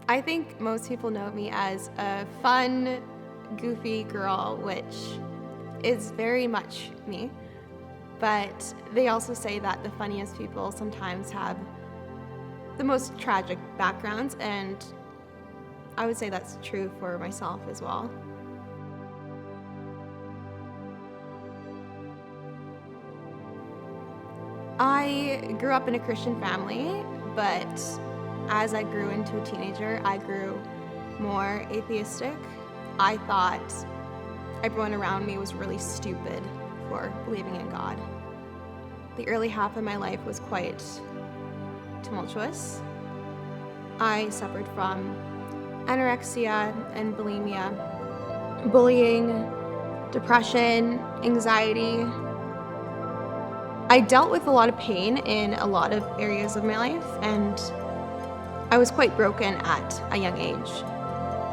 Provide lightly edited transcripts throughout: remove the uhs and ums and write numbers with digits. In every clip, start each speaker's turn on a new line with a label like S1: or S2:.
S1: I think most people know me as a fun, goofy girl, which is very much me. But they also say that the funniest people sometimes have the most tragic backgrounds, and I would say that's true for myself as well. I grew up in a Christian family, but as I grew into a teenager, I grew more atheistic. I thought everyone around me was really stupid for believing in God. The early half of my life was quite tumultuous. I suffered from anorexia and bulimia, bullying, depression, anxiety. I dealt with a lot of pain in a lot of areas of my life, and I was quite broken at a young age.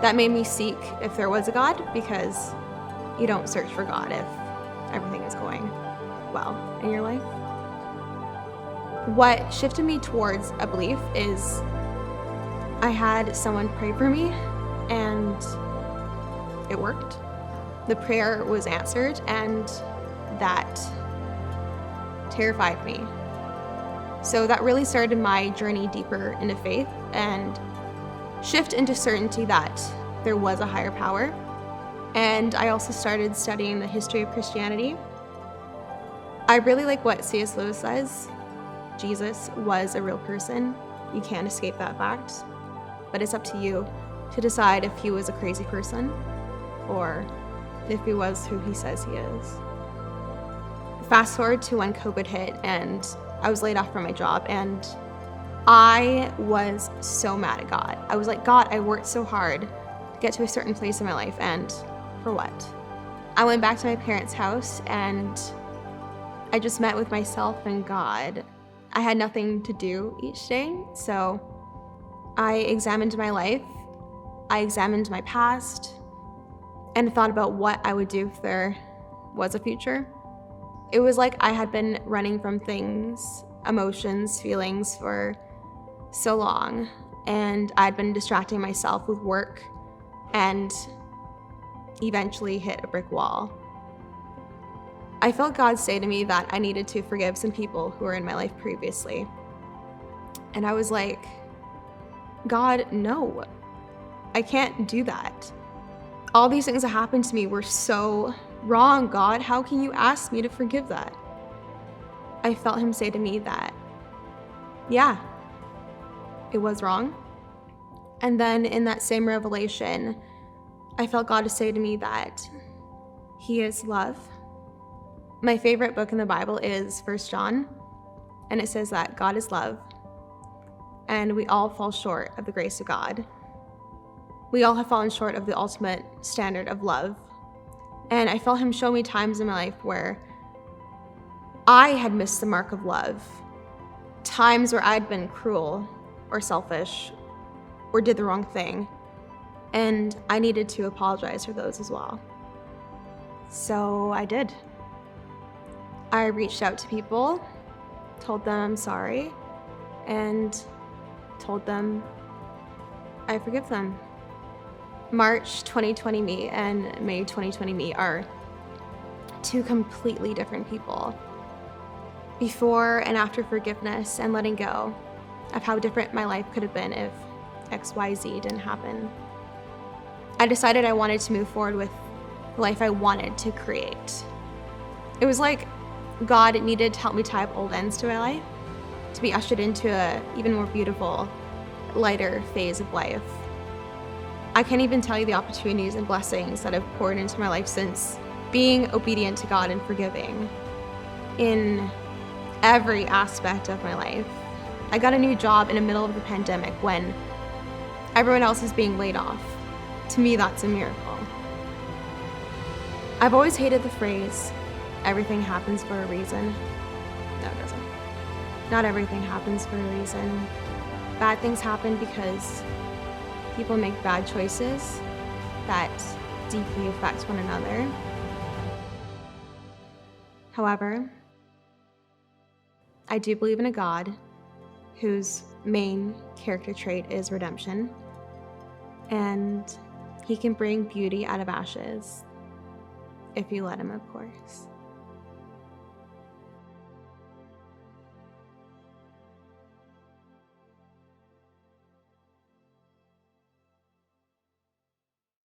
S1: That made me seek if there was a God, because you don't search for God if everything is going well in your life. What shifted me towards a belief is I had someone pray for me, and it worked. The prayer was answered, and that terrified me. So that really started my journey deeper into faith and shift into certainty that there was a higher power. And I also started studying the history of Christianity. I really like what C.S. Lewis says. Jesus was a real person. You can't escape that fact. But it's up to you to decide if he was a crazy person or if he was who he says he is. Fast forward to when COVID hit and I was laid off from my job, and I was so mad at God. I was like, God, I worked so hard to get to a certain place in my life, and for what? I went back to my parents' house and I just met with myself and God. I had nothing to do each day, so I examined my life, I examined my past, and thought about what I would do if there was a future. It was like I had been running from things, emotions, feelings for so long, and I'd been distracting myself with work and eventually hit a brick wall. I felt God say to me that I needed to forgive some people who were in my life previously. And I was like, God, no, I can't do that. All these things that happened to me were so wrong, God. How can you ask me to forgive that? I felt him say to me that, yeah, it was wrong. And then in that same revelation, I felt God to say to me that he is love. My favorite book in the Bible is 1 John, and it says that God is love, and we all fall short of the grace of God. We all have fallen short of the ultimate standard of love. And I felt him show me times in my life where I had missed the mark of love, times where I'd been cruel or selfish or did the wrong thing, and I needed to apologize for those as well. So I did. I reached out to people, told them I'm sorry, and told them I forgive them. March 2020 me and May 2020 me are two completely different people. Before and after forgiveness and letting go of how different my life could have been if XYZ didn't happen, I decided I wanted to move forward with the life I wanted to create. It was like God needed to help me tie up old ends to my life to be ushered into an even more beautiful, lighter phase of life. I can't even tell you the opportunities and blessings that have poured into my life since being obedient to God and forgiving in every aspect of my life. I got a new job in the middle of the pandemic when everyone else is being laid off. To me, that's a miracle. I've always hated the phrase, everything happens for a reason. No, it doesn't. Not everything happens for a reason. Bad things happen because people make bad choices that deeply affect one another. However, I do believe in a God whose main character trait is redemption. And he can bring beauty out of ashes if you let him, of course.